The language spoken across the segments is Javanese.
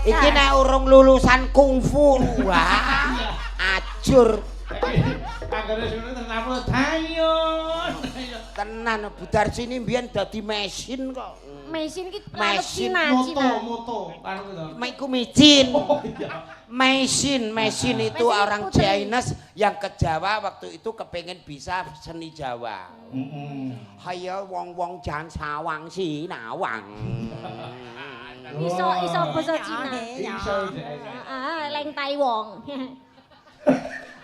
Iki nek urung lulusan kungfu. Wah. Ajur. Anggere sune tenan tayun. Tenan Budar sini mbiyen dadi mesin kok. Mesin ki mesin moto kan iku micin. Oh iya. Mesin itu orang Chinese yang ke Jawa waktu itu kepengen bisa seni Jawa. Hayo wong-wong jan sawang sinawang. Iso basa Cina. Iso. Leng Tai Wong.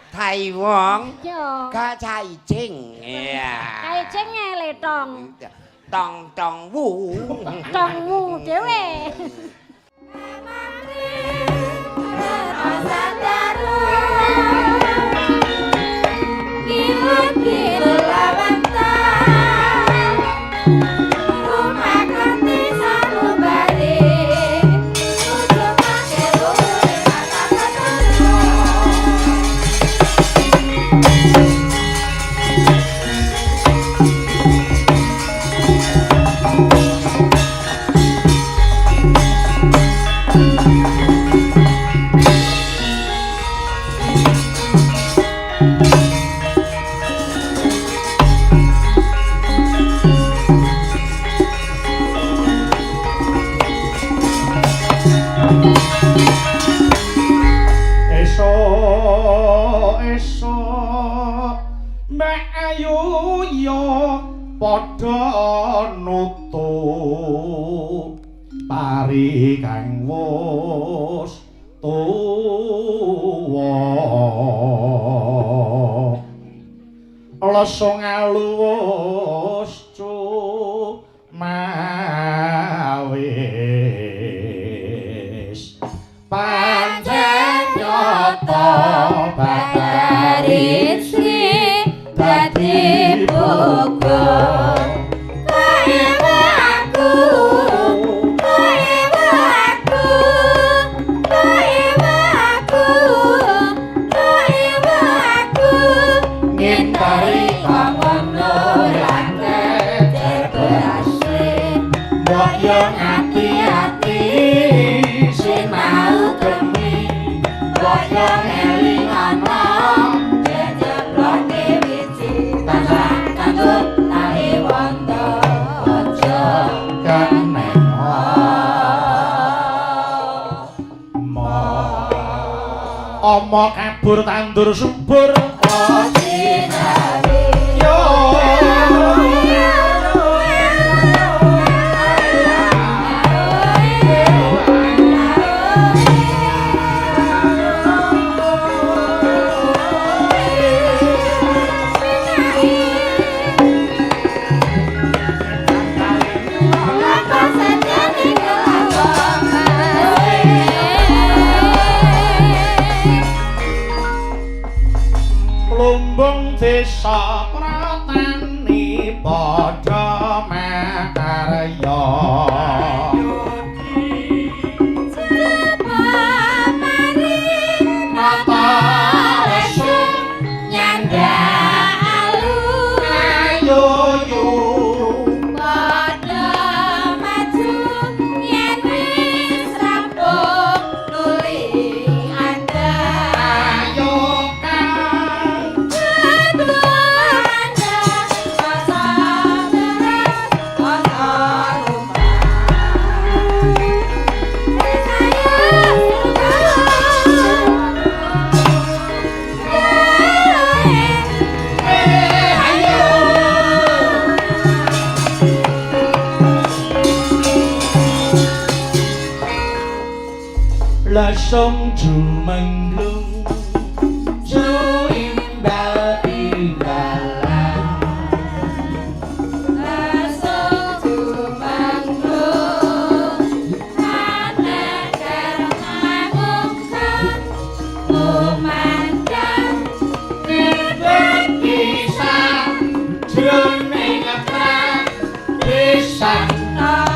Tai Wong. Yo. Ka Cai Jing. Iya. Cai Jing letong. Tong wu. Tong wu dhewe. Padha nutup pari kang wus tuwa lesung alus mawis pancen nyata badarisi dadi bogor Omo kabur tandur subur desa pratani padha makarya Lasong jumenglung juimbal imbalan Lasong jumenglung manekar ngagungkan lumandan nibet kisah jroning ngeprang pisan tak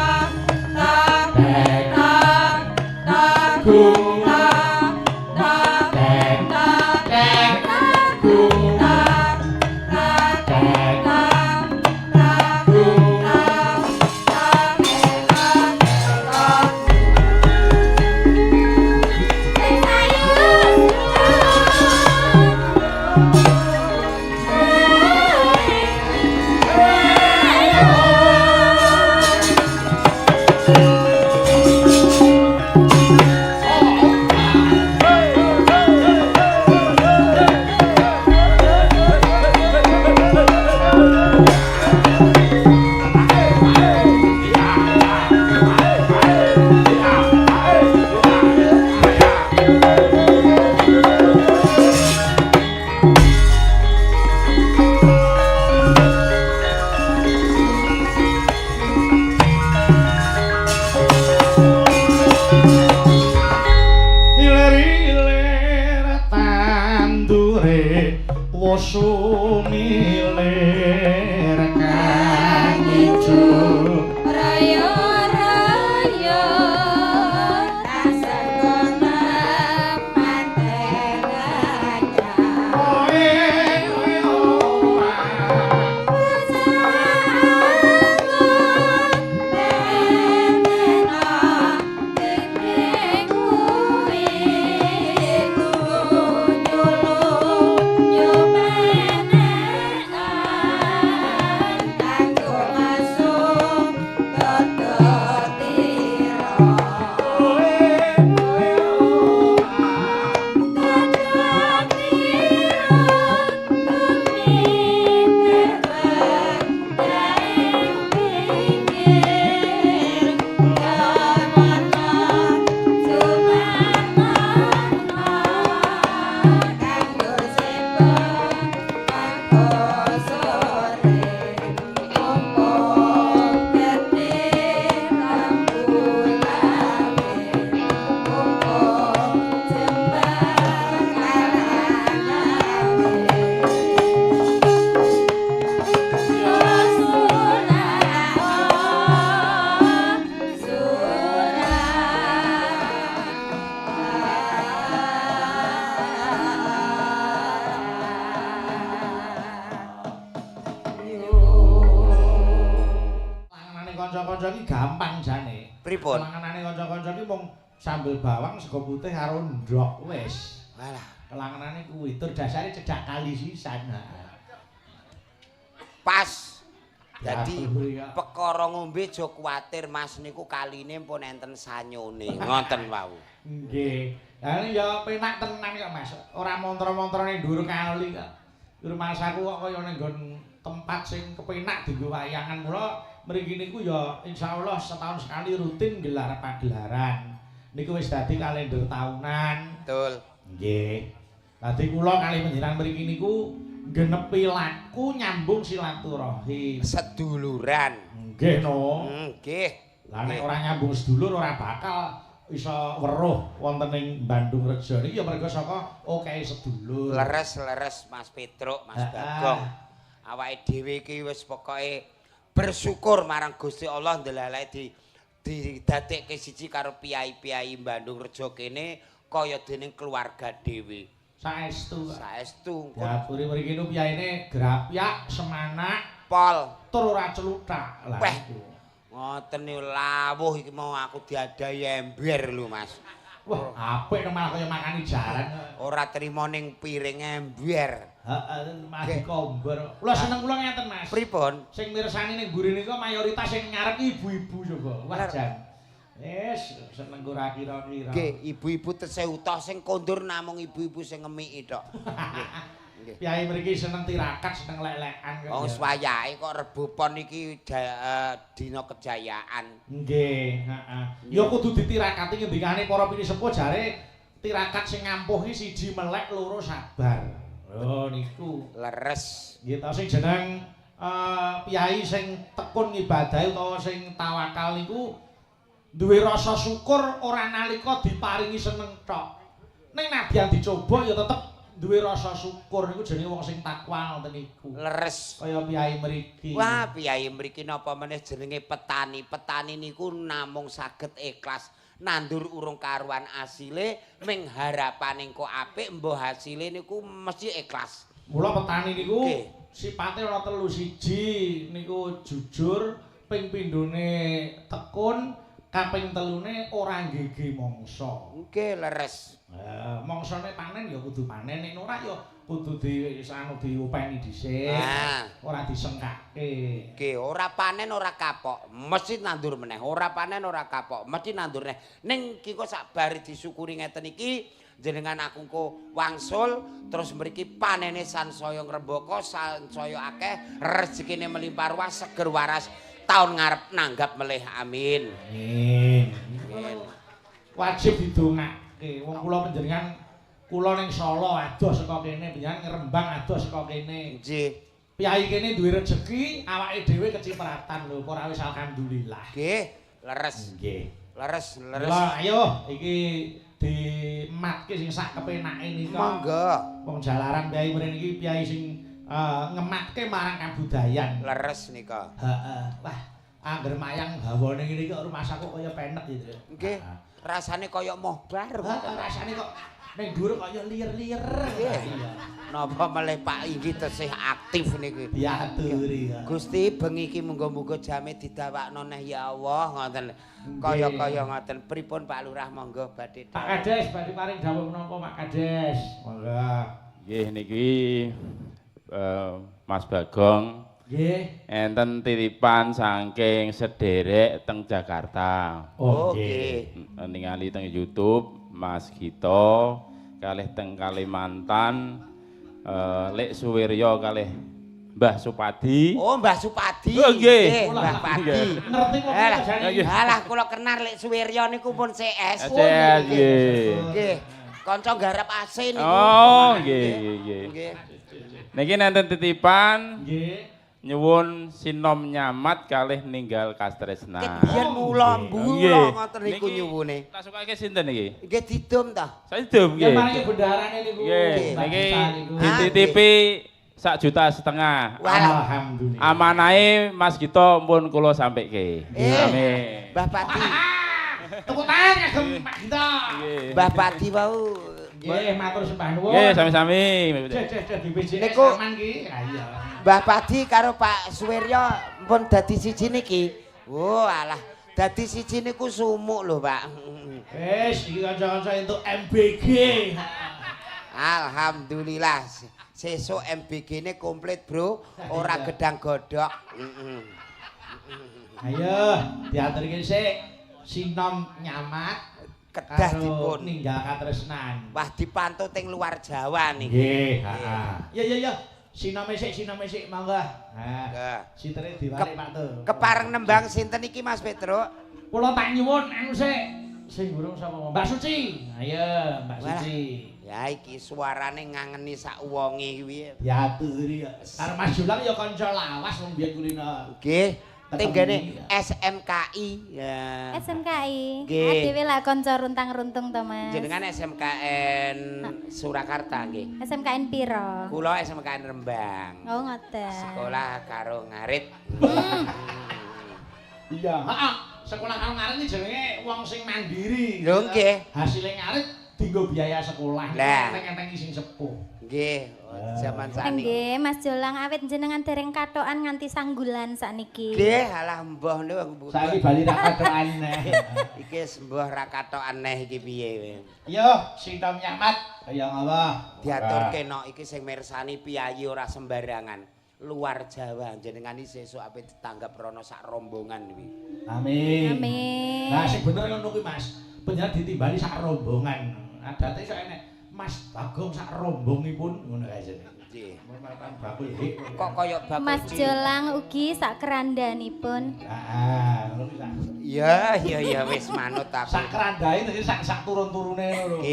kanca-kanca iki gampang jane. Pripun? Kelangenane kanca-kanca iki mung sambel bawang sego putih karo ndok wis. Walah, Kelangenane kuwi tur dasare cedak kali sisan. pas. Jadi Ya, perkara ngombe aja kuwatir Mas niku kaline pun enten sanyone. Ngoten wau. nggih. Lah ya penak tenan kok Mas. Ora montor-montorane dhuwur kali kok. Dhuwur masaku kok kaya ning nggon tempat sing kepenak dienggo wayangan. Mula mriki niku ya insyaallah setahun sekali rutin gelar pagelaran. Niku wis dadi kalender tahunan. Betul. Nggih. Dadi kula kali panjenengan mriki niku genepi laku nyambung silaturahim. Seduluran. Nggih no. Nggih. Lah nek ora nyambung sedulur ora bakal iso weruh wonten ing Bandung Rejo niki ya mergo saka okehe sedulur. Leres-leres Mas Petruk, Mas Bagong. Awake dhewe iki wis pokoke bersyukur marang Gusti Allah ndelalake didadekke siji karo piyai-piyai Bandung Rejo kene kaya dening keluarga dhewe. Saestu. Saestu. Ya puri mriki niku piyaine grapyak, semanak, Pol. tur ora celuthak. Lah Weh. iku. Ngoten niku lawuh iki mau aku diadahi ember lho Mas. Wah, apik nang malah kaya makani jaran. Ora trimo ning piring ember. Heeh, mati kombor. Kula seneng kula ngeten, Mas. Pripun? Sing mirsani ning mburi niku mayoritas sing ngarep ibu-ibu coba. Wah, jan. Wis seneng ora kira-kira. Nggih, ibu-ibu tesih utoh sing kondur namung ibu-ibu sing ngemiki tok. Nggih. Piyayi mriki seneng tirakat, seneng lek-lekan kok. Wong swayake kok rebupon iki dina kejayaan. Nggih, heeh. Ya kudu ditirakati ngendikane para pinisepuh jare tirakat sing ngampuh iki siji melek, loro sabar. Oh niku. Leres. Nggih ta sing jeneng piyayi sing tekun ngibadahi utawa sing tawakal niku duwe rasa syukur ora nalika diparingi seneng tok. Ning nadyan dicoba ya tetep duwe rasa syukur niku jenenge wong sing takwa ngoten niku. Leres. Kaya piyayi mriki. Wah, piyayi mriki napa meneh jenenge petani. Petani niku namung saged ikhlas nandur urung karuan asile ming harapane engko apik mbah hasile niku mesti ikhlas. Mula petani niku Nggih. sipate ana telu, siji niku jujur, ping pindhone tekun, kaping telune ora nggege mangsa. Nggih, leres. Mangsane panen ya kudu panen, nek ora ya kudu diupeni dhisik. Ah. Ora disengkake. Nggih, ora panen ora kapok, mesti nandur meneh. Ora panen ora kapok, mesti nandur meneh. Ning iki kok sakbare disyukuri ngeten iki jenengan aku engko wangsul terus mriki panene sansaya ngrembaka, sansaya akeh, rezekine melimpah ruah, seger waras. Taun ngarep nanggap melih amin. Amin. Wajib didongake. Wong kula panjenengan kula ning Solo adoh saka kene, panjenengan ngrembang adoh saka kene. Nggih. Piyayi kene duwe rejeki, awake dhewe kecipratan lho, ora wis alhamdulillah. Nggih, leres. Nggih. Leres, leres. Lah ayo iki dimatke sing sak kepenake nika. Monggo. Wong jalaran piyayi mrene iki piyayi sing ngematke marang kabudayan. Leres nika. Heeh. Wah, angger mayang hawane ngene iki rumah saku kaya penek gitu. Nggih. Rasane kaya mohbar. Rasane kok ning dhuwur kaya liyer-liyer. Iya. Napa melih Pak Inggi tesih aktif niki. Diaturi. Gusti bengi iki muga-muga jame didawakno neh ya Allah ngoten. Kaya-kaya ngoten. Pripun Pak Lurah monggo badhe. Pak Kades badhe paring dawuh menapa Pak Kades? Monggo. Nggih niki Mas Bagong Nggih. enten titipan saking sederek teng Jakarta. Oh, Oke. Ningali teng YouTube Mas Gito kalih teng Kalimantan Lek Suwiryo kalih Mbah Supadi. Oh, Mbah Supadi. Oh, nggih. Mbah Padi. Ngerti kok Alah, jane. alah kula kenal Lek Suwiryo niku pun CS. CS nggih. Nggih. Kanca garap AC niku. Oh, nggih nggih. Nggih. Niki nenten titipan Nggih. nyuwun sinom nyamat kalih ninggal kastresna. Biyen mula mbula ngoten niku nyuwune. Tak sukake sinten niki? Nggih didum ta. Saidum Ya nggih. paringi bendarane niku. Nggih, Mbak niki Gita niku. dititipi 1,5 juta. Walah. Alhamdulillah. Amanahe Mas Gito pun kula sampaikke. Amin. Mbah Padi. Tepuk tangan kagem Pak Gita. Nggih. Mbah Padi wau. Nggih, matur sembah nuwun. Nggih, sami-sami. Cek di BJS Niku- aman ki. Ha iya. Mbah Padi karo Pak Suwiryo pun dadi siji niki. Oh alah, dadi siji niku sumuk lho, Pak. Wis iki kanca-kanca entuk MBG. Alhamdulillah. Sesuk MBG-ne komplit, Bro. Ora gedang godhok. Ayo, diaturke sik. Sinom nyamat Kedah karo dipun ninggal katresnan. wah dipantut ing luar Jawa niki. Nggih, heeh. Ya. Sinome sik monggo. Nggih. Sitere diwarik Pak Tur. Kepareng nembang sinten iki Mas Petruk? Kula tak nyuwun anu sik. Sing burung sapa? Mbak Suci. Ayo, Mbak Walah. Suci. Ya iki suarane ngangeni sak wonge kuwi. Diaturi ya. Karo Mas Julang ya kanca lawas wong biyen kulino. Nggih. Ketemu. Tinggane SMKI. Ya. SMKI. Nggih. Dhewe lah kanca runtang-runtung to, Mas. Jenengan SMKN Surakarta nggih. SMKN piro? Kula SMKN Rembang. Oh, ngoten. Sekolah karo ngarit. Iya, heeh. Sekolah karo ngarit iki jenenge wong sing mandiri. Lho nggih. Hasile ngarit dienggo biaya sekolah. Lah. Enteng-enteng sing sepuh. Nggih, zaman saniki. Nggih, Mas Jolang awit jenengan dereng katokan nganti sanggulan sakniki. Nggih, alah mbah niku. Saiki bali ra katokan neh. Iki sembah ra katokan neh iki piye. Yo, sinom nyamat kaya ngapa? Diaturke nok iki sing mirsani piyayi ora sembarangan. Luar Jawa jenengan iki sesuk ape ditanggap rono sak rombongan iki. Amin. Amin. Nah, sing bener ngono kuwi, Mas. Panjenengan ditimbali sak rombongan. Adate sok enek Mas Bagong sak rombongipun ngono kae jenenge. Nggih. Bakul Kok kaya bakul Mas cilik. Jolang ugi sak kerandanipun. Heeh, ngono kuwi. Ya wis manut aku. Sak kerandahe dadi sak turun-turune ngono lho.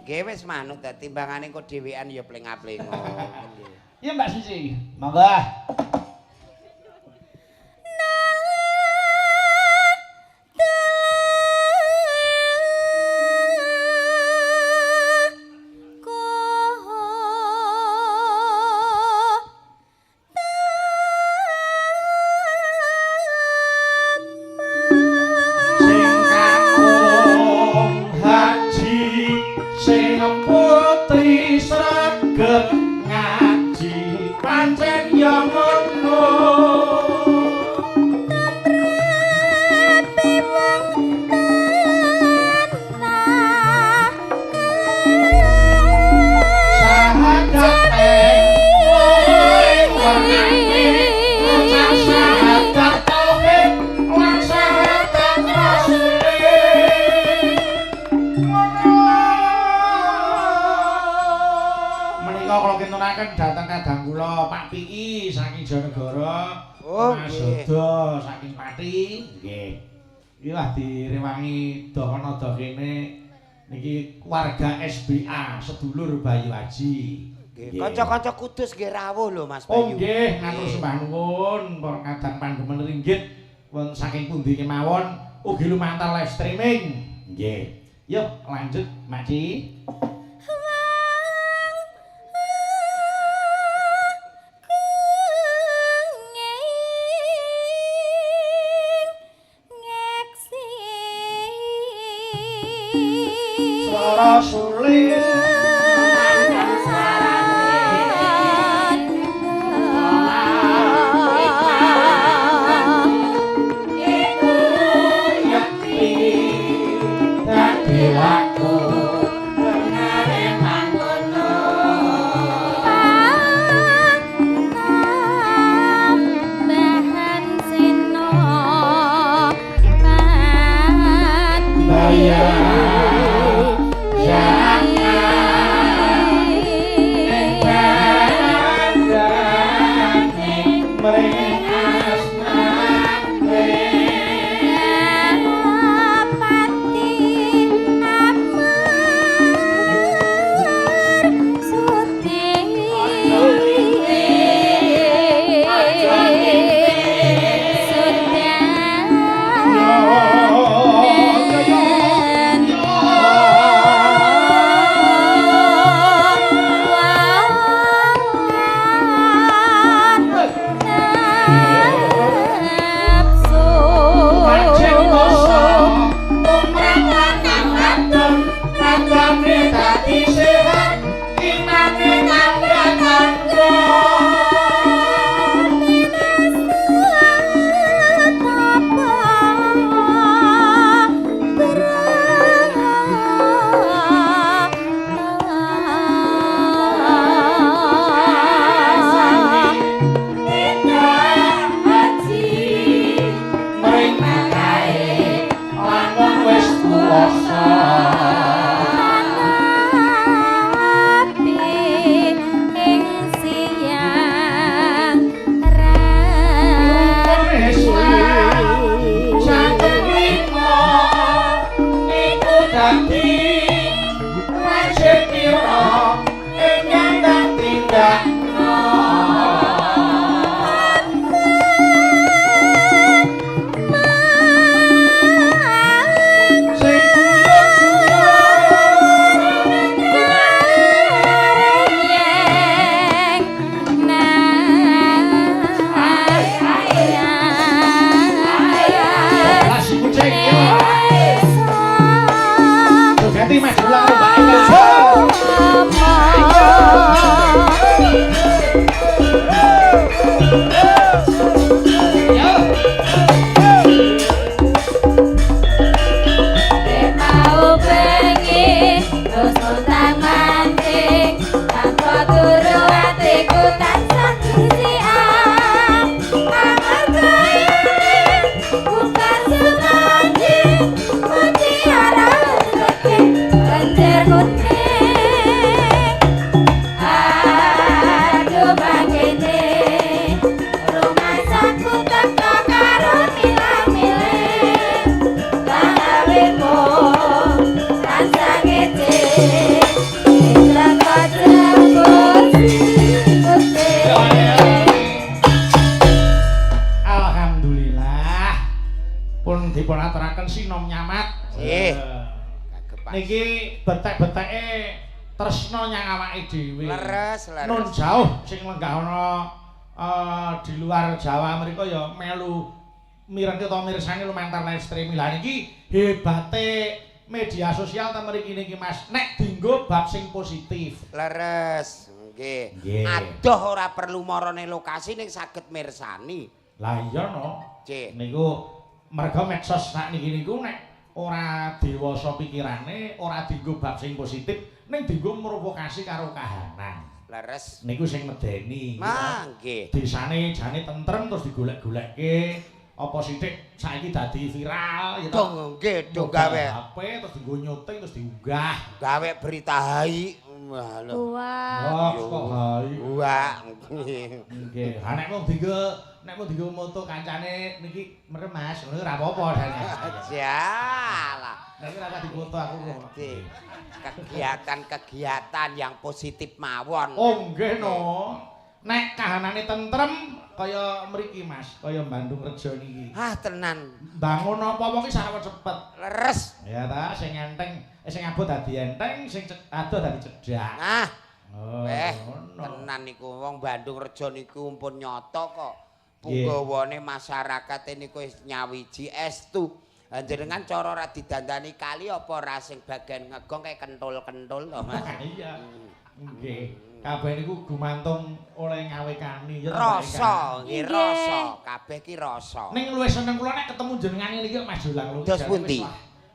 Nggih, wis manut dadi timbangane kok dhewean ya plengap-plengo. Iya Mbak Suci. Monggo. Datang kadang kula Pak Piki saking Jayanegara. Oh, Mas nggih. Dodo saking Pati. Nggih. Iki lah direwangi dohono-doh kene niki warga SBA sedulur Bayu Haji. Nggih, kanca-kanca Kudus nggih rawuh lho Mas Oh Bayu. nggih, matur sembah nuwun para kadang pandemen ringgit wonten saking pundi kemawon ugi lumantar live streaming. Nggih. Yuk lanjut Mak Ci. Sulit dipun aturaken sinom nyamat. Nggih. Niki betek-beteke tresna nyang awake dhewe. Leres. Nun jauh sing lenggah ana di luar Jawa mriku ya melu mirengke utawa mirsani lumantar live streaming. Lah niki hebate media sosial ta mriki niki Mas. Nek dienggo bab sing positif. Leres. Nggih. Nggih. Adoh ora perlu marane lokasi ning saged mirsani. Lah iya no. Nggih. Niku merga medsos sakniki niku nek ora dewasa pikirane, ora dienggo bab sing positif, ning dienggo merovokasi karo kahanan. Leres. Niku sing medeni. Nggih. Desane jane tentrem terus digolek-golekke. Apa sithik saiki dadi viral ya to. Nggih, do gawe HP terus dienggo nyuting terus diunggah. gawe berita hai. Wah, lho. Wah. Wah, kok hai. Wah. Nggih, ha nek mung dienggo moto kancane niki merem Mas, ngono ora apa-apa jane. Jalah. Nek ora usah dipoto aku kok. Nggih. Kegiatan-kegiatan yang positif mawon. Oh nggih no. Nek kahanane tentrem kaya mriki Mas, kaya Bandung Rejo niki. Ah, tenan. Bangun apa-apa ki sarep cepet. Leres. Ya ta, sing enteng, sing abot dadi enteng, sing adoh dadi cedak. Nah, Oh, ngono. tenan niku wong Bandung Rejo niku pun nyoto kok. Nggih. Punggawane masyarakat niku wis nyawiji estu. Jenengan cara ora didandani kali apa ora sing bagian ngegong kayak kentul-kentul to, Mas. Iya. Nggih. Kabeh niku gumantung oleh ngawekani ya. Rasa, nggih Nggih. rasa, kabeh ki rasa. Ning luwih seneng kula nek ketemu jenengan niki Mas Jolang lho. Dos pundi?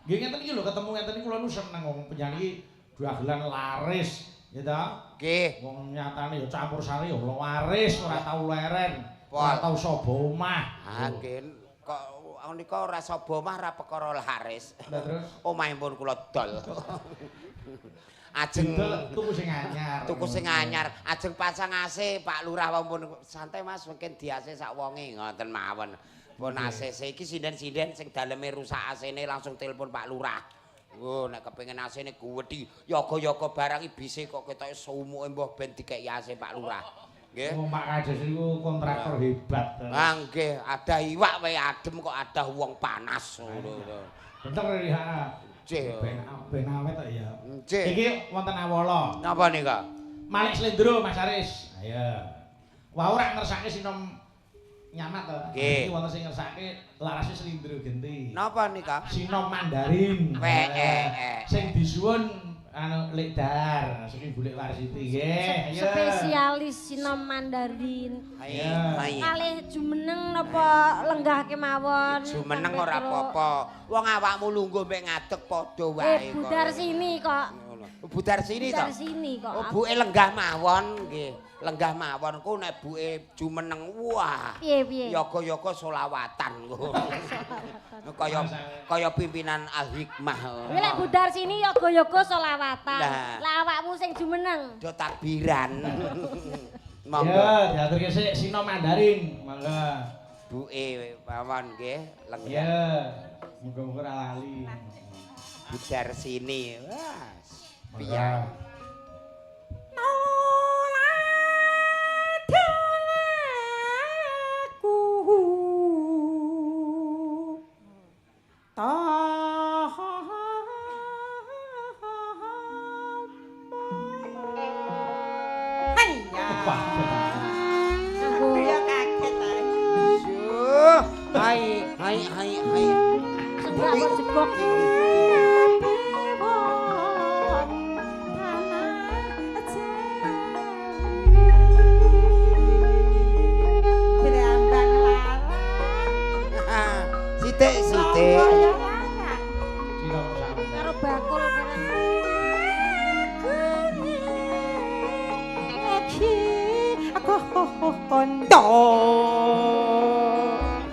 Nggih ngeten iki lho ketemu ngeten iki kula nu seneng wong penyanyi dagelan laris, ya ta? Nggih. Wong nyatane ya campur sari ya laris, ora tau leren, ora Pol. tau sapa omah. Ah, nggih kok nika ora sapa omah ora perkara laris. Lah terus Omahipun kula dol. Ajeng didol tuku sing anyar. tuku sing anyar, ajeng pasang AC Pak Lurah wampun santai Mas mungkin diase sak wonge ngoten mawon. Pun AC iki sinden-sinden sing daleme rusak AC-ne langsung telepon Pak Lurah. Oh nek kepengin AC-ne guwedhi yoga-yoga barang iki bise kok ketoke sumuke mbah ben dikeki AC Pak Lurah. Nggih. Oh Pak Kades niku kontraktor hebat. Ah nggih, ada iwak wae adem kok ada wong panas ngono. Bener ya. Nggih. Ben awet kok ya. Nggih. Iki wonten awala. Napa nika? Malik Slendro Mas Aris. Ayo. Wah ora ngersake sinom nyamat to. Nggih. Iki wonten sing ngersake larase Slendro genti. Napa nika? Sinom Mandarin. Sing disuwun anu Lekdar, saking Bulek Warsiti nggih. Ayo. Spesialis sinom Mandarin. Ayo. Kalih jumeneng napa lenggah kemawon. Jumeneng ora apa-apa. Wong awakmu lungguh mek ngadeg padha wae kok. Budar sini kok. Budar sini to. Budar sini kok. Oh, buke lenggah mawon nggih. Lenggah mawon ku nek buke jumeneng wah. Piye? Yoga-yoga selawatan ku. Kaya pimpinan Al Hikmah. Kuwi lek budar sini yoga-yoga selawatan. Nah. Lah awakmu sing jumeneng. Do takbiran. Monggo. Ya, diaturke sik sinom Mandarin. Mangga. Buke mawon nggih lenggah. Ya. Muga-muga ora lali. Budar sini. Wah. Piye? Mangga. Hai. Sebab jegok. Sithik. Sinom sampe. Karo bakul barang.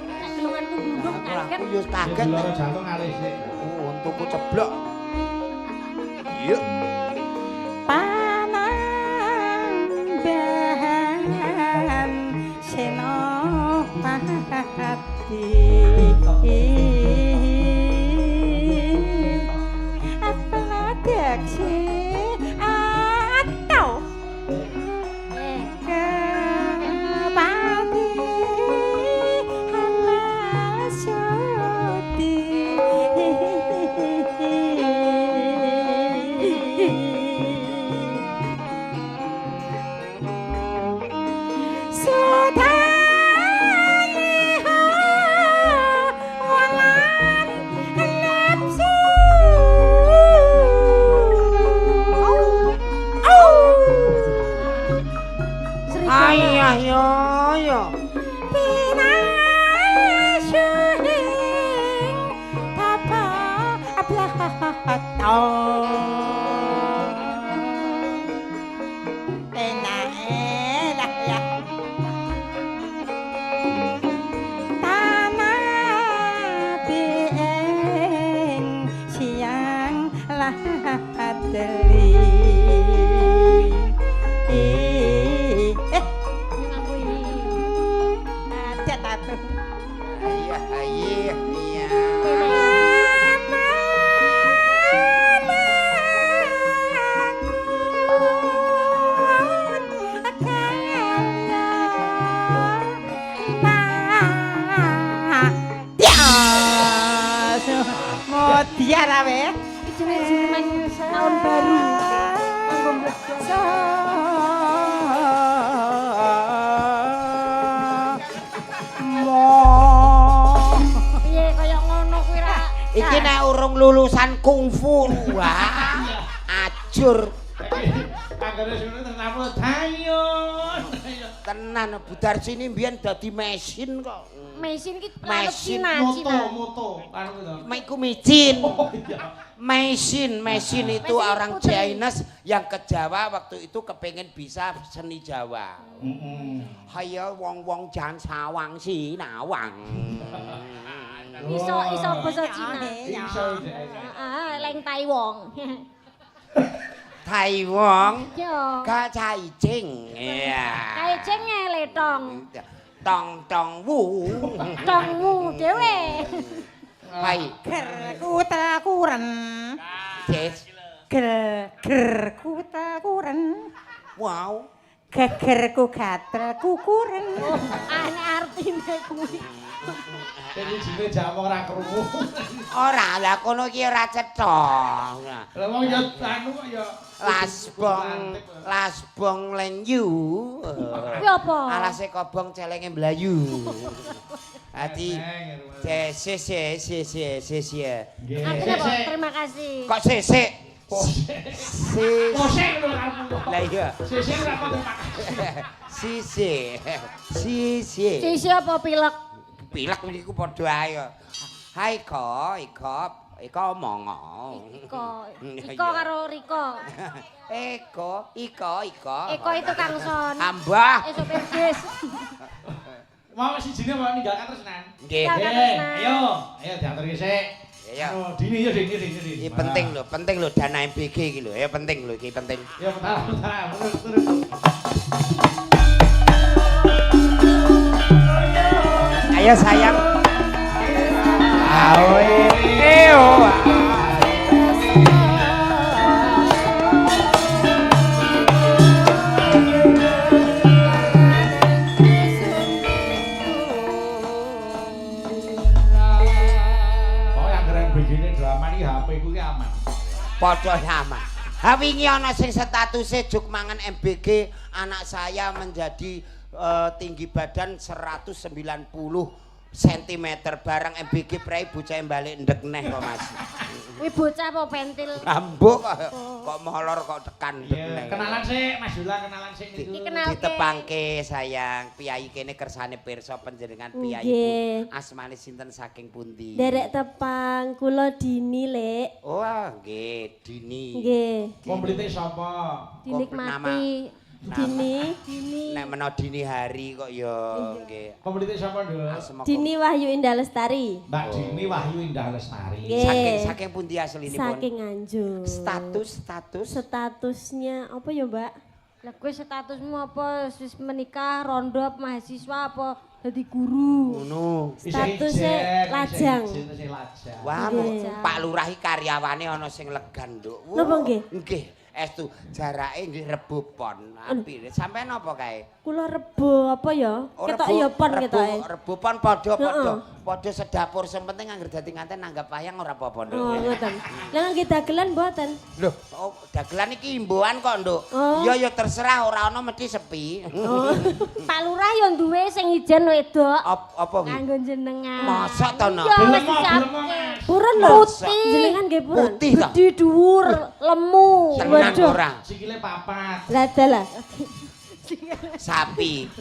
Nek gelunganku gundung kaget. Aku yo kaget. Loro jantung alis sik. Untukku ceblok. Yuk. Panambahan senopati apeladeksi atau kepati halasoti Iya, iya. Modiar awe. Jeneng tahun baru. Piye kaya ngono kuwi ra? Iki nek urung lulusan kungfu. Wah. Ajur. Anggere sing tertamu dayon. Tenan Budar sini mbiyen dadi mesin kok. Mesin ki Mesin Moto karo to. Maiku micin. Oh iya. Mesin itu Mesin orang putri. Chinese yang ke Jawa waktu itu kepengen bisa seni Jawa. Hayo wong-wong jan sawang sinawang. iso basa Cina. Iso Heeh, leng tai wong. Taiwong Yo. ka cai cing. Iya. Kae cenge letong. Tong tong wu. Tongmu dhewe. Hai, Gerku takuren. Jes. Gerku takuren. Wow. Gegerku gatel kukuren. Ane artine kuwi. Jadi jine jamu ora krungu. Ora, lah kono iki ora cetha. Lah wong ya anu kok ya Lasbong lenyu. Kuwi apa? Alase kobong celenge mlayu. Ati sese. Artine apa? Terima kasih. Kok sesek? Posek lho karepmu. Lah iya. Sesek ora apa Sisi. Sisi apa pilek? Pilek niku padha ae. Hai Iko omong. Iko karo Riko. Iko. Iko itu Kang Son. Ambah. Sopir bis. Mau sijine mau ninggalkan terus nan. Nggih. Ayo diaturke sik. Ya. Oh, dini. Iki penting lho dana MBG iki lho. Ya penting lho iki penting. Ya bentar. Terus. Ayo sayang. Padha aman. Ha wingi ana sing statuse juk mangan MBG, anak saya menjadi tinggi badan 190 cm barang MBG prei bocah balik ndek neh kok Mas. Kuwi bocah apa pentil? Ambuk kok molor kok tekan ndek neh. Kenalan sik Mas Yula, kenalan sik niku. Dikenalke. Ditepangke sayang, piyai kene kersane pirsa panjenengan piyai Nggih. Bu. Asmane sinten saking pundi? Derek tepang, kula Dini, Lek. Oh, nggih, Dini. Nggih, Komplite sapa? Dinikmati. Dini. Nek mena dini hari kok ya nggih. Komplite sapa, Nduk? Asma kok. Dini Wahyu Indah Lestari. Mbak Dini Wahyu Indah Lestari. Nggih. Saking pundi aslinipun? Saking Nganjuk. Statusnya apa ya, Mbak? Lah kowe statusmu apa? Wis menikah, rondo, mahasiswa apa? Dadi guru. Ngono. Statusnya lajang. Statusnya lajang. Wah, Nggih. Pak Lurah iki karyawane ana sing legan, Nduk. Napa nggih? Nggih. Estu jarake nggih Rebo Pon. Apik. Sampeyan apa kae? Kula Rebo apa ya? Ketok ya pon ketoke. Rebo Pon padha sedapur sing penting anggere dadi nganten nanggap wayang ora apa-apa, Nduk. Oh, ngoten. Lah nggih dagelan mboten? Loh, dagelan iki imbuhan kok, Nduk. Oh. Ya terserah ora ana mesti sepi. Oh. Pak Lurah ya duwe sing ijen wedok. Apa kuwi? Kanggo jenengan. Masa to, Nak? Iya, Belum wis mau, disiapke. belum mau, Mas. Purun lho. Putih. Jenengan nggih purun. Putih to. Gede dhuwur, lemu. Tenan Waduh. ora? Sikile papat. Lah dalah. Sapi.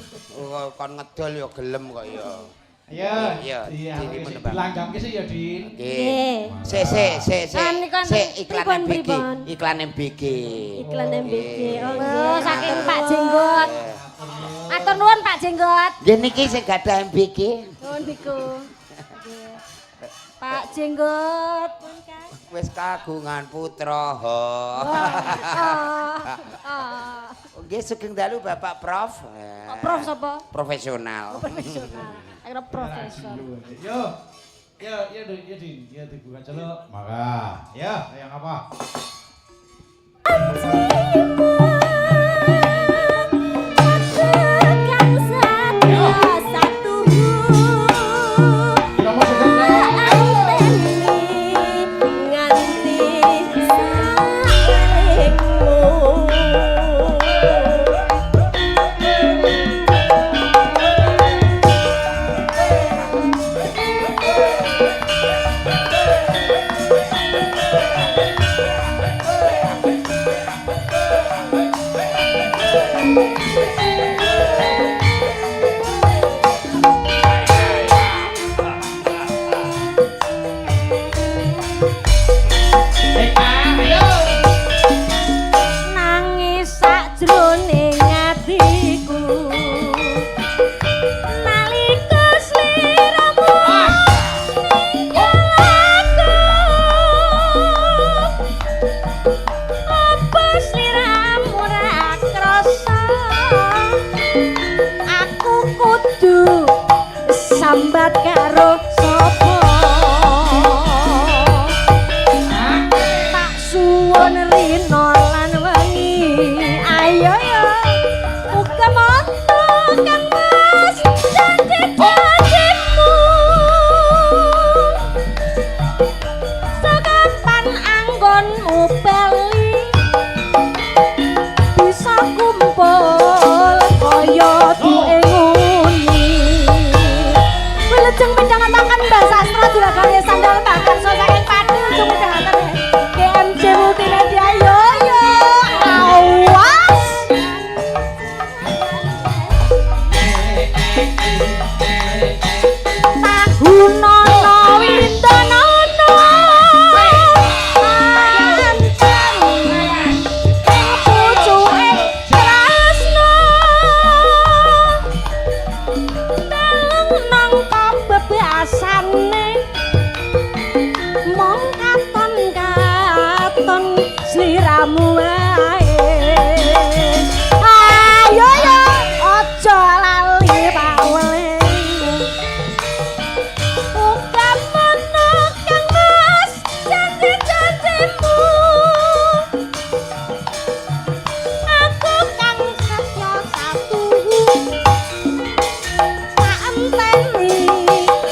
Kon ngedol ya gelem kok ya. Iya. Iya, Dini menebak. Langgamke sik ya, Din. Nggih. Nggih. Kan niku Iklan MBG. pripun? Iklan MBG. Iklan MBG. Oh, Oh, nggih. saking Pak Jenggot. Atur nuwun Pak Jenggot. Nggih niki sing gadah MBG. Oh niku. Nggih. Pak Jenggot. wis kagungan putra. Nggih sugeng dalu Bapak Prof. Prof sapa? Profesional. Profesional. Akhirnya profesor. Yo dibuka celuk. Maka, ya, yang apa? Sambat karo sapa tak suwun rina lan wengi ayo yo muga moto kang mas janji-janjimu sakapan anggonmu bali bisa kumpul kaya duwe lejeng midhangetaken Mbak Sastra dilakoni sandal bakar saking padu lejeng midhangetaken GMJ Multimedia yo awas Tahunono Windonono pucuke tresno nang bebasane mong katon sliramu wae ayo yo aja lali pawelemu umpamane kang mas janji-janjimu aku kang setya satu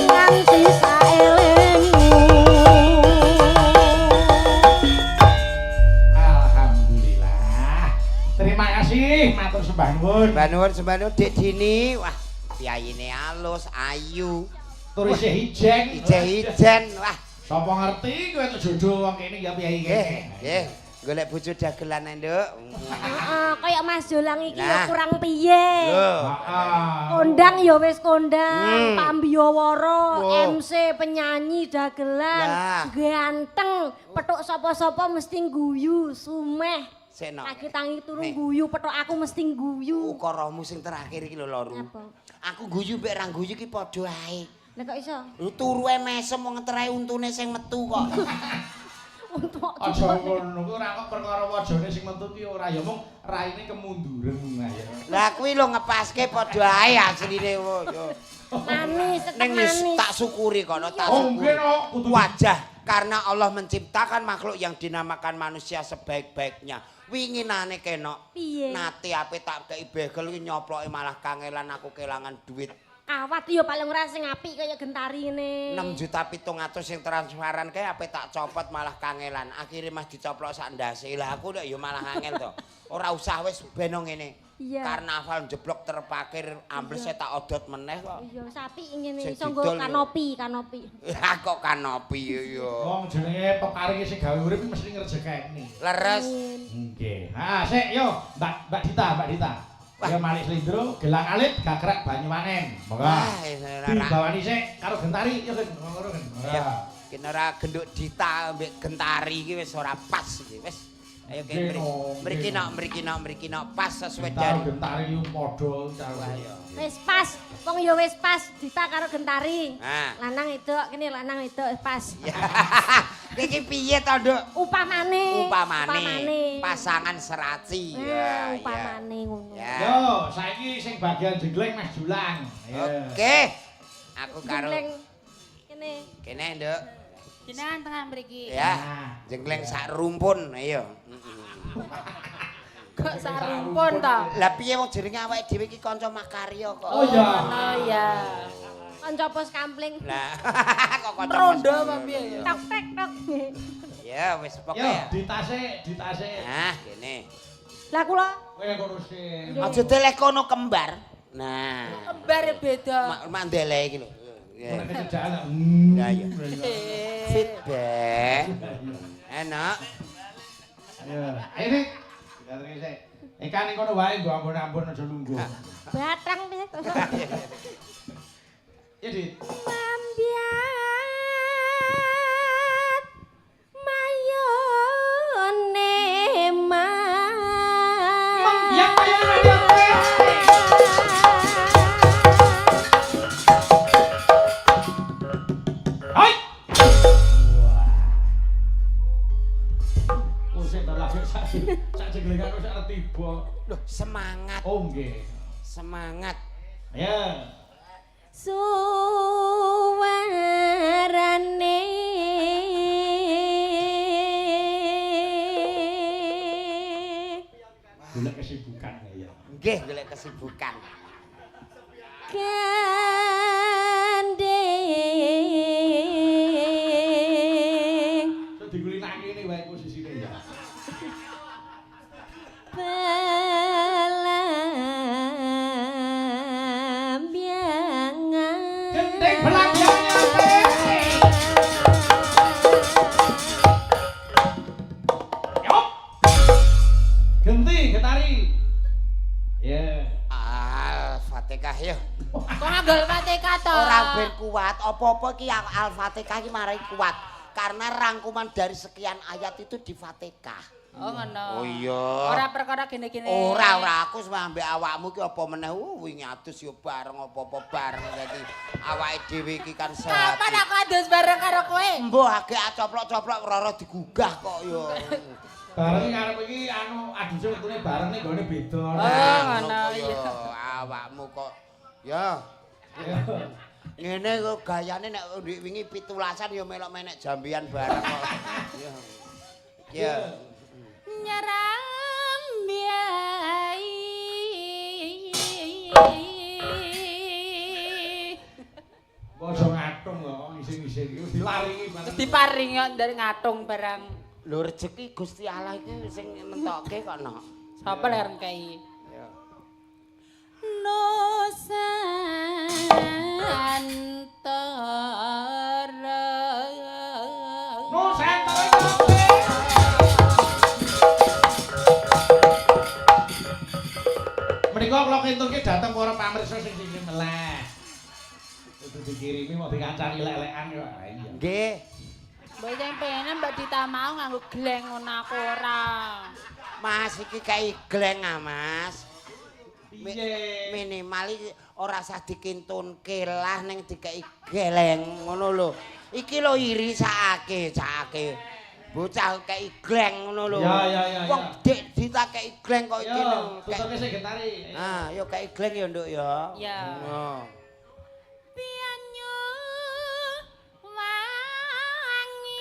nganti saelengmu. Alhamdulillah. Terima kasih, matur sembah nuwun. Sembah nuwun Dik Dini. Wah, piyayine alus, ayu. Tur isih ijen. Ijen. Wah, Sapa ngerti kowe jodoh wong kene ya piye kene. nggih. Golek bojo dagelan ae, Nduk. Heeh, kaya Mas Jolang iki Nah. ya kurang piye. Lho. Heeh. Kondang ya wis kondang, Pak Mbiyawara, Wow. MC penyanyi dagelan, Lah. ganteng, petuk sapa-sapa mesti guyu, sumeh. Sik no. Lagi tangi turu Nih. guyu, petuk aku mesti guyu. Ukaramu sing terakhir iki lho, Loru. Apa? Aku guyu mbek ra guyu iki padha ae. Lah kok iso? Lu turuwe mesem wong ngeterahe untune sing metu kok. Untuk Aja ngono kuwi ora kok perkara wajane sing metu ki ora ya mung raine kemunduran ayo. Lah kuwi lho ngepaske padha ae asline yo. manis, tetep Ning wis manis. tak syukuri kono tak Oh, syukuri. nggih no, kudu Wajah karena Allah menciptakan makhluk yang dinamakan manusia sebaik-baiknya. Winginane kenok. Piye? Nate ape tak kei begel ki nyoploke malah kangelan aku kelangan duit. Awat yo paling ora sing apik kaya gentari ngene. 6.700.000 sing transparan kae ape tak copot malah kangelan. Akhire mah dicoplok sak ndase. Lah aku nek yo malah angel to. Ora usah wis beno ngene. Iya. Karnaval jeblok terpakir amblese tak odot meneh kok. Iya, sapi ngene Sing iso nggo didol yo. kanopi. Lah kok kanopi yo. Wong jenenge peparinge sing gawe urip mesti ngrejekeni. Leres. Nggih. Ha, sik yo, Mbak Dita. Ya malih slindro, gelang alit, gagrak banyu manen. Monggo. Wah, Dibawani sik karo gentari ya kan. Ngono kan. ya kena ora genduk Dita mbek gentari iki wis ora pas iki wis. Ayo kene mriki nok pas sesuai Dari dari. Gentari yo padha cara. Ayo. Wis pas, wong ya wis pas Dita karo Gentari. Nah. Lanang itu, kene lanang itu pas. Iki piye to, Nduk? Upamane. Pasangan serasi. Upamane ngono. Ya. Yo, saiki sing bagian jengleng Mas Julang. Oke. Aku karo Jengleng kene. kene, Nduk. Jenengan tengah mriki. Ya. Jengleng sak rumpun, ayo. Kok sarumpun to? Lah piye wong jenenge awake dhewe iki kanca makarya kok. Oh iya. Oh ya. Kanca pos kampling. Lah kok kanca Rondo mas- apa piye? Tok tek tok. Ya wis Yo, pokoke. di tase. Nah, kene. Lah kula Kowe ngurusin. Aja telekono kembar. Nah. kembar beda. Mandele iki lho. Ya. Nek kerjaan. Ya ya. Feedback. Enak. Ya. Ayo nih. Diaturke sik. Ikan ning kono wae nggo ampun-ampun aja lungguh. Batang piye? Ya, Dit. Mambiat mayone Mambiat mayone. Hai. Oh, sik ta lagi sak jenglengan sak tiba. Loh, semangat. Oh, nggih. Semangat. Ya. suwarane Golek kesibukan ya. Nggih, golek kesibukan. gandeng Sok digulinake ini wae posisine ya. pelambiangan Gendeng pelambiangan. Yop. Genti, getari. Ya. Al-Fatihah ya. kok ngagel Fatihah to Ora ben kuat, apa-apa iki Al-Fatihah iki marai kuat. Karena rangkuman dari sekian ayat itu di Fatihah. oh ngono Oh iya. ora perkara gene-gene Ora aku wis ambek awakmu iki apa meneh wingi adus ya bareng apa-apa bareng dadi awake dhewe iki kan sehat. kapan aku adus bareng karo kowe Mbah agek coplok-coplok roro digugah kok ya. Bareng ngarep iki anu aduse wektune bareng ning gone beda. Oh, Ngono ngono, kok ya, iya. awakmu kok ya ngene kok gayane nek wingi 17-an ya melok menek jambian bareng kok. Ya. Ya. nyerang biai Bojo ngatung kok ngising-ngising iki wis dilaringi bareng. terus diparing yo dari ngatung barang Lho rezeki Gusti Allah iki sing nentokke kok no. sapa lek rengkei Ya. Nusantara Nusantara. Menika kula kenturke dateng para pamirsa sing sing meleh. Kudu dikirimi mau dikancani lek-lekan yo. Iya. Nggih. Mbak yang pengen Mbak Dita mau nganggo gleng ngono aku ora. Mas iki kayak gleng ah, Mas. Piye? Minimal iki ora usah dikintunke lah ning dikeki geleng ngono lho. Iki lho iri sakake. Bocah kei gleng ngono lho. Ya. Wong dik ditakeki gleng kok iki lho. Yo, tutuke sing getari. Ah, yo kei gleng ya, Nduk ya. Ya. Oh. Pianyu wangi.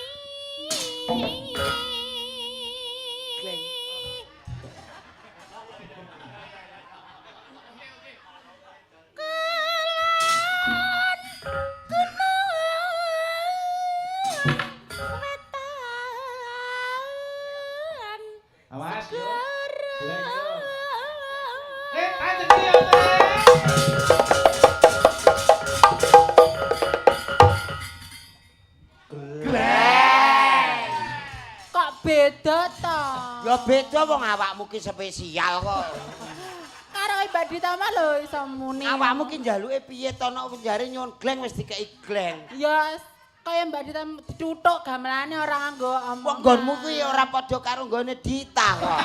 Gleng. Awas yo. Gleng yo. Ayo dia. Gleng. Kok beda to? Ya beda wong awakmu ki spesial kok. Karo Mbak Dita mah lho iso muni. Awakmu ki njaluke piye to nek jare nyuwun gleng wis dikeki gleng. Ya kaya Mbak Dita dituthuk gamelane ora nganggo Wong omongan. nggonmu kuwi ora padha karo nggone Dita kok.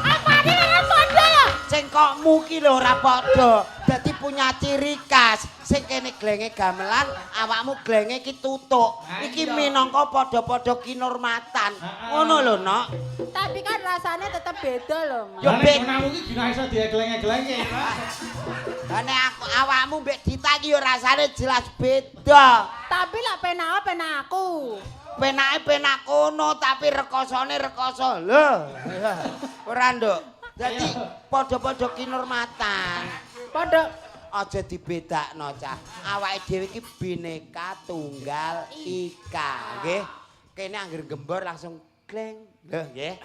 Apane ora padha ya? Cengkokmu ki lho ora padha. Dadi punya ciri khas. Sing kene glenge gamelan, awakmu glenge ki tutuk. Iki minangka padha-padha kinurmatan. Ngono lho, Nok. Tapi kan rasanya tetep beda lho, Mas. Yo, Lah Ben. nek ngono iki dina iso diegleng-eglenge. Lah nek awakmu mbek Dita ki yo rasane jelas beda. Tapi lak penak aku. Penake penak kono tapi rekosone rekoso. Lho. Ora, Nduk. Dadi padha-padha kinurmatan. Padha Aja dibedakno, Cah. Awake dhewe iki Bhinneka Tunggal Ika, nggih. Kene anggere gembor langsung gleng. Lho, nggih.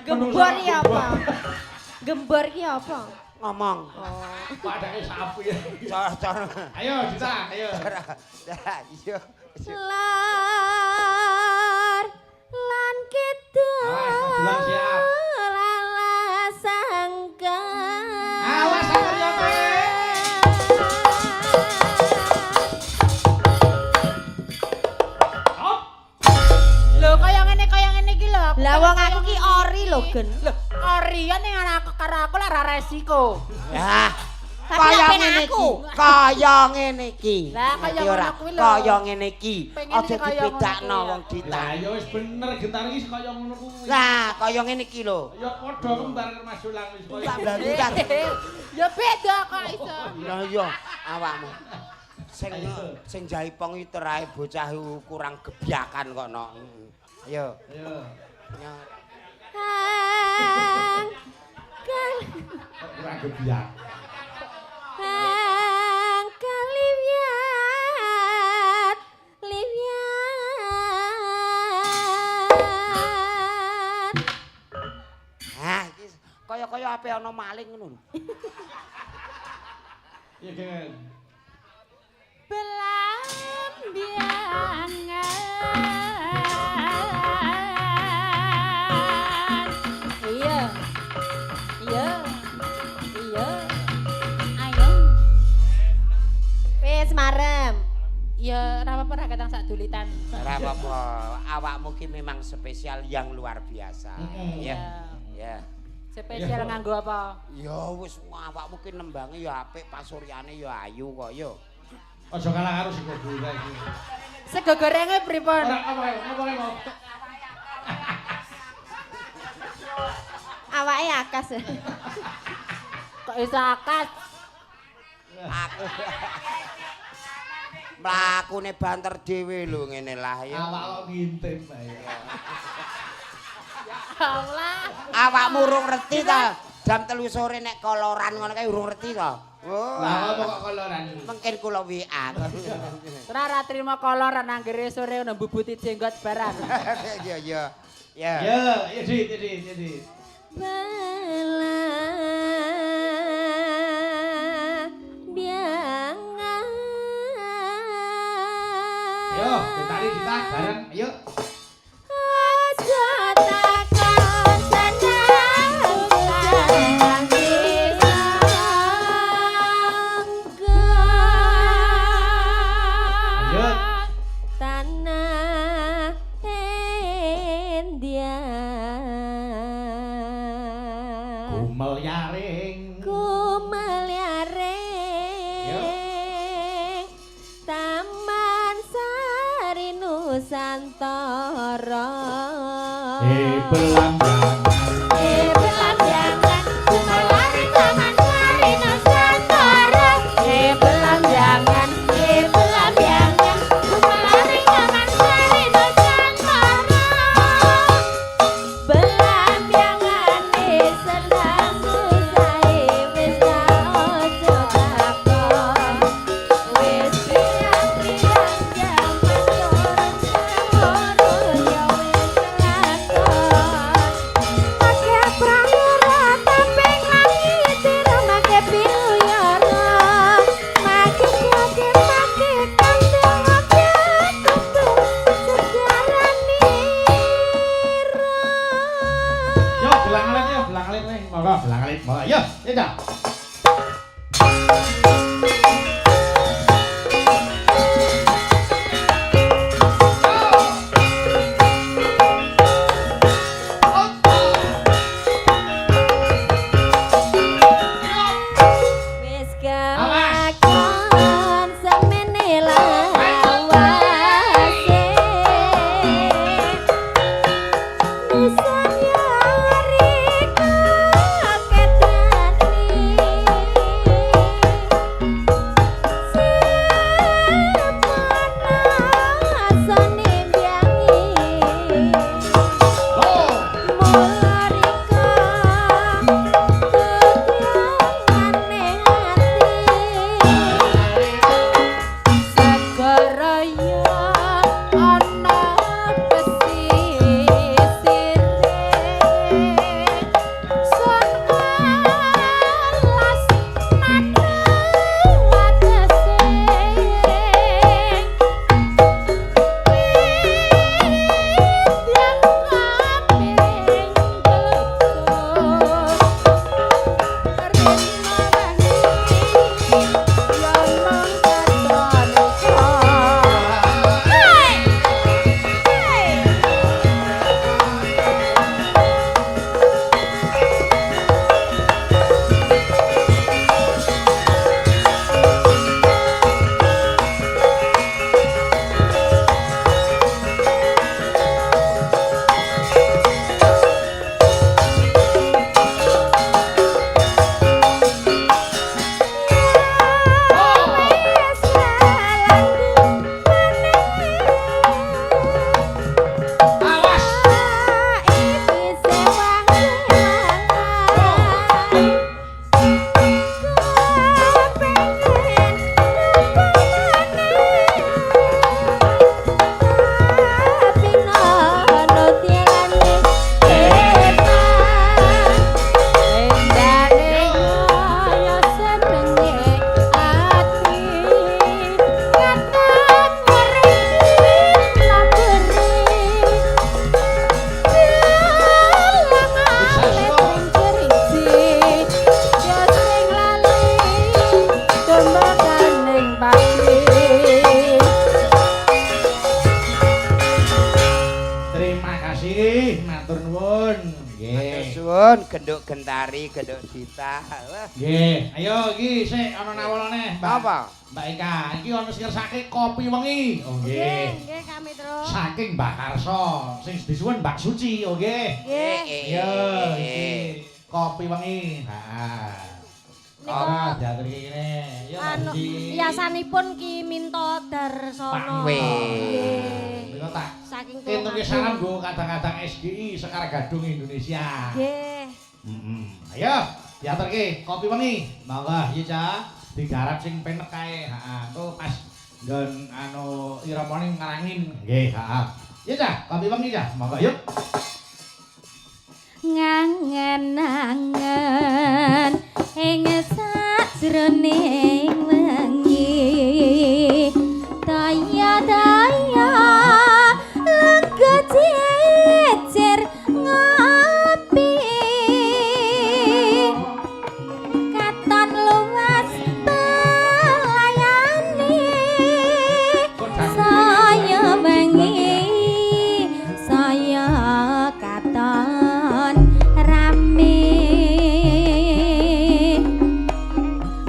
Gembor ki apa? Gembor ki apa? Ngomong. Padake sapi. Cara. Ayo Dita, ayo. Iya. Lar lan kidul Awas, bulan siap. lalasangka Awas Satria kowe. Hop. lho kaya ngene iki lho. lah wong aku ki ori lho gen Lho, Orion ning anakku karo aku lara resiko. Ya. Tapi Kaya lak ngene penakku. iki. Kaya ngene iki. Lah, kaya Ngerti ora? ngono kuwi lho. Kaya ngene iki. Pengen Aja kaya ngono dibedakno kuwi. wong Dita. Lah ya wis bener gentar iki kaya ngono kuwi. Lah, kaya ngene iki lho. Ya padha kembar karo Mas Sulang wis kaya. Tak blantar. Ya beda kok iso. Lah iya, awakmu. Sing jaipong iki terae bocah kurang gebyakan kok, Nok. Ayo. Ayo. hang Kurang gebyak. hang kaliwat liwat Hah, iki kaya ape ana maling ngono. Iya gen. Belambiangan. Iya. Iya. Iya. Ayo. wis marem Ya ora apa-apa ra ketang sak dulitan. Ora apa-apa, awakmu ki memang spesial yang luar biasa. Ya. Ya. Spesial nganggo apa? Ya wis awakmu ki nembange ya apik, pasuryane ya ayu kok ya. Aja kalah karo sing gula iki. Sego gorenge pripun? Ora apa mau. awake akas Kok iso akas? Mlakune banter dhewe lho ngene lah ya. Awak kok ngintip ae. Allah. Awakmu urung ngerti ta? Jam 3 sore nek koloran ngono kae urung ngerti ta? Oh. Lah apa kok koloran? Mungkin kula WA. Ora ra trimo koloran anggere sore ono mbubuti jenggot barang. Ya ya. Ya. Ya, Dit. Belambiangan Yo, ditari kita bareng. Ayo. aja takon sandang bisa Lanjut. tanah endian Gumel yaring. kumeliaring Taman Sari Nusantara Belanggangan. belambiangan kumelari Taman Sari Nusantara belambiangan belambiangan kumelari Taman Sari Nusantara belambiangan sedang susah wis ta ojo takon wis pirang-pirang jaman turun semono ya wis lakon Nuwun genduk gentari, genduk Dita. Wah. Nggih, ayo iki sik ana nawolane, Mbak. Apa? Mbak Eka, iki ana sing ngersake kopi wengi. Oh nggih. Nggih, kami terus. Saking Mbak Karso, sing disuwun Mbak Suci, oh nggih. Nggih. Iya, iki kopi wengi. Heeh. Oh, diatur kene. Ya, Mbak Anu, Suci. hiasanipun Ki Minto Darsono. Weh. Mila tak Saking entuk salam go kadang-kadang SGI Sekar Gadung Indonesia. Nggih. Ayo, diaturke kopi wengi. Monggo, iya, Cak. Digarap sing penek kae. Heeh, engko pas nggon anu iramane ngarangin. Nggih, heeh. Iya, Cak, kopi wengi, Cak. Monggo, yuk. Ngangen-angen ing sajroning wengi daya-daya lega jejer ngopi katon luas pelayani saya wengi saya katon rame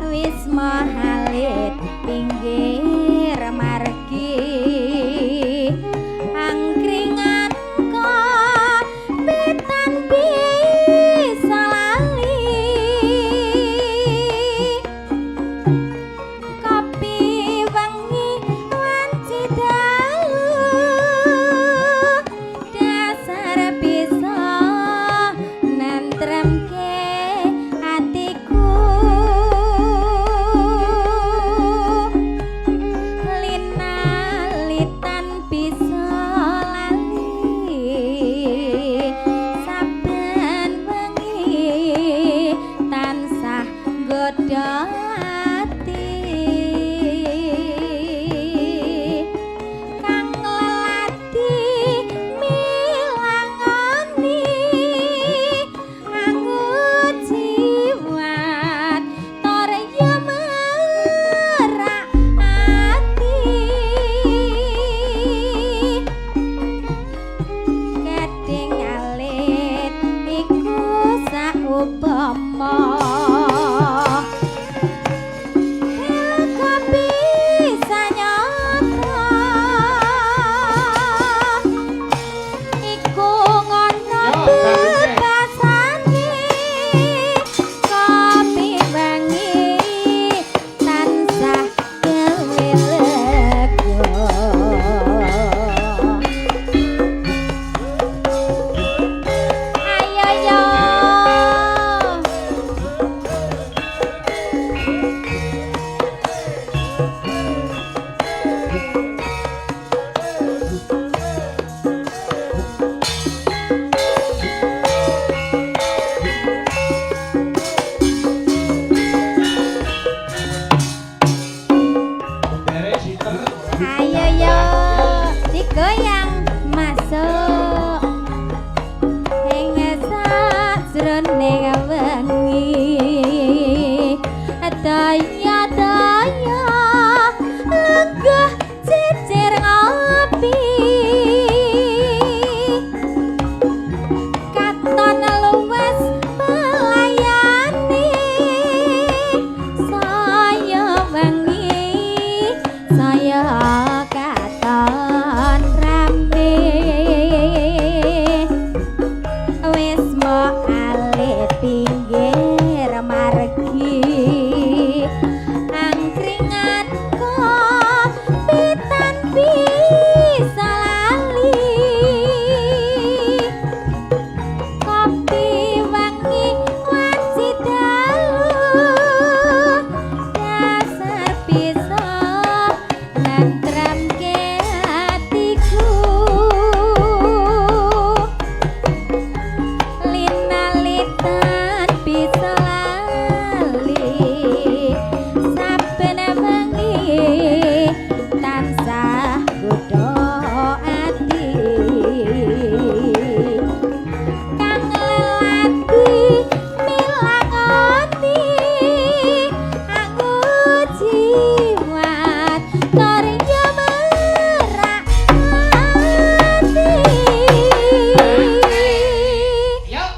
wis mahalit pinggir margi angkringan kopitan bisa lali kopi wengi wanci dalu dasar bisa nentremke atiku linalitan bisa lali saben wengi tansah nggodha ati kang lelati milangoni aku jiwat torya merak ati keding alit iku saupama kopi sanyata iku ngono bebasane kopi wengi tansah gawe lega ayo yo Derek Sister. ayo yo digoyang masuk ing sajroning wengi daya-daya lega jejer ngopi katon luwes pelayani saya wengi saya katon rame wis mau alit pinggir margi angkringan kopitan bisa lali kopi wengi wanci dalu dasar bisa nentremke atiku linalitan bisa lali saben wengi tansah godha ati kang lelati milangoni aku jiwat torya merak ati Yuk.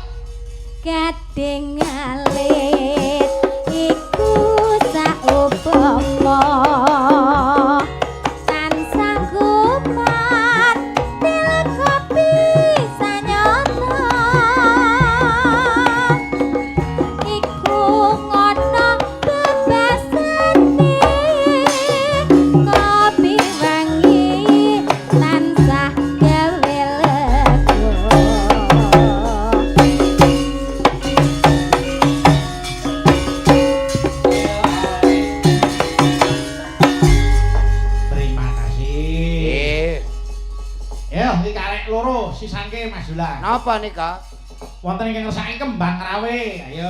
sisangke Mas Dula. Napa nika? Wonten ingkang ngersaki kembang rawe. Ayo.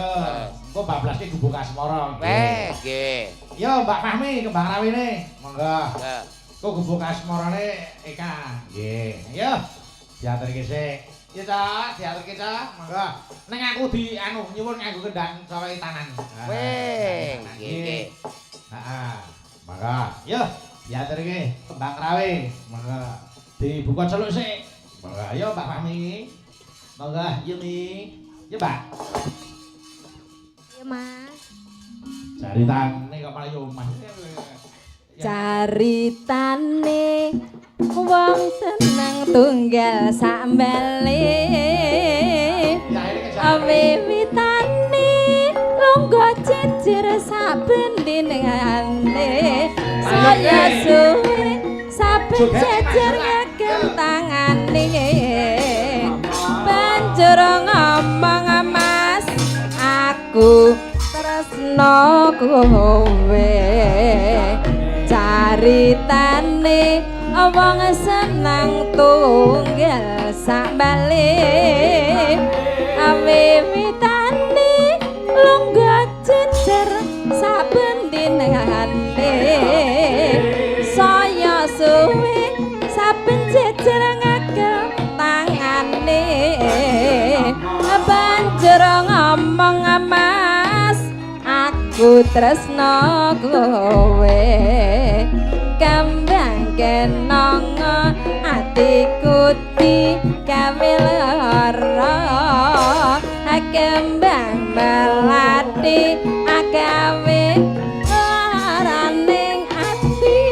Engko bablaske gubuk asmara. Nggih. Yo Mbak Fahmi kembang rawene. Monggo. Nggih. Kok gubuk asmarane Eka. Nggih. Ayo. Diaturke sik. Ya Cak, diaturke Cak. Monggo. Ning aku nyuwun nganggo kendang sawe tangan. Weh, nggih. Heeh. Monggo. Yo, diaturke kembang rawe. Monggo. Dibuka celuk sik. Monggo. Ayo Mbak Fahmi. Monggo, Yumi. Ya, Mbak. Iya, Mas. Caritane kok malah yo Mas. Caritane wong seneng tunggal sambale. Awewitane lungguh jejer saben dinengane. Saya suwe saben jejer ngegem tangane. Banjur ngomong Mas, aku tresno kowe. Caritane wong seneng tunggal sambale. Awewitane lungguh jejer saben dinengane. Saya suwe saben jejer ngagem tangane. Banjur ngomong Mas, aku tresno kowe. Kembang kenong atiku digawe lara. Kembang melati agawe laraning ati.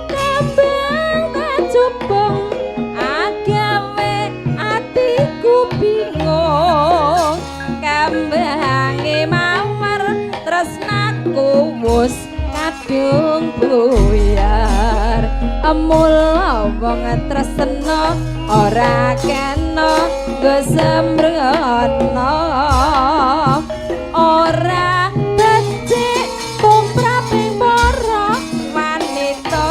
Kembang kacubung agawe atiku bingung. Kembange mawar tresnaku wis kadung buyar. Mula wong tresna ora kena nggo sembrono. Ora becik tumraping para wanita.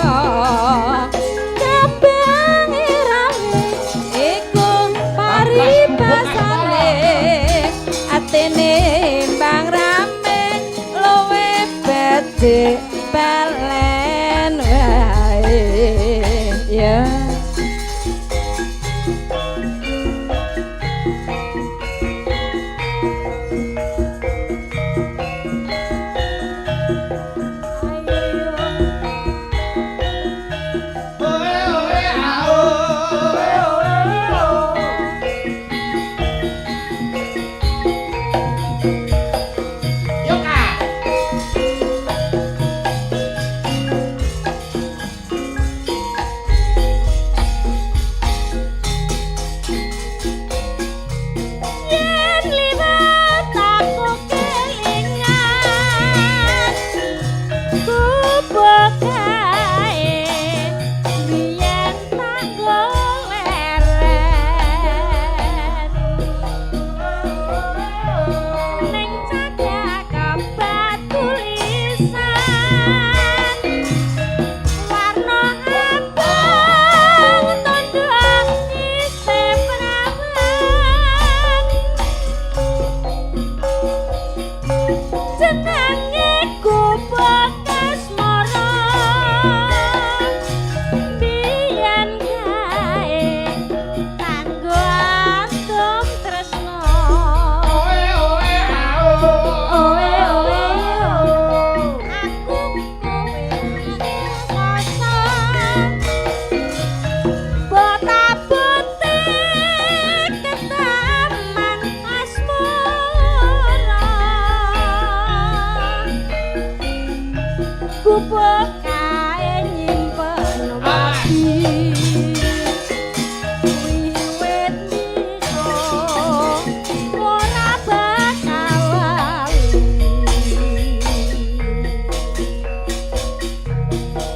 Kembang rawe iku paribasane. Atene mbang rame luwe becik balen wae ya.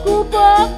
Bubuk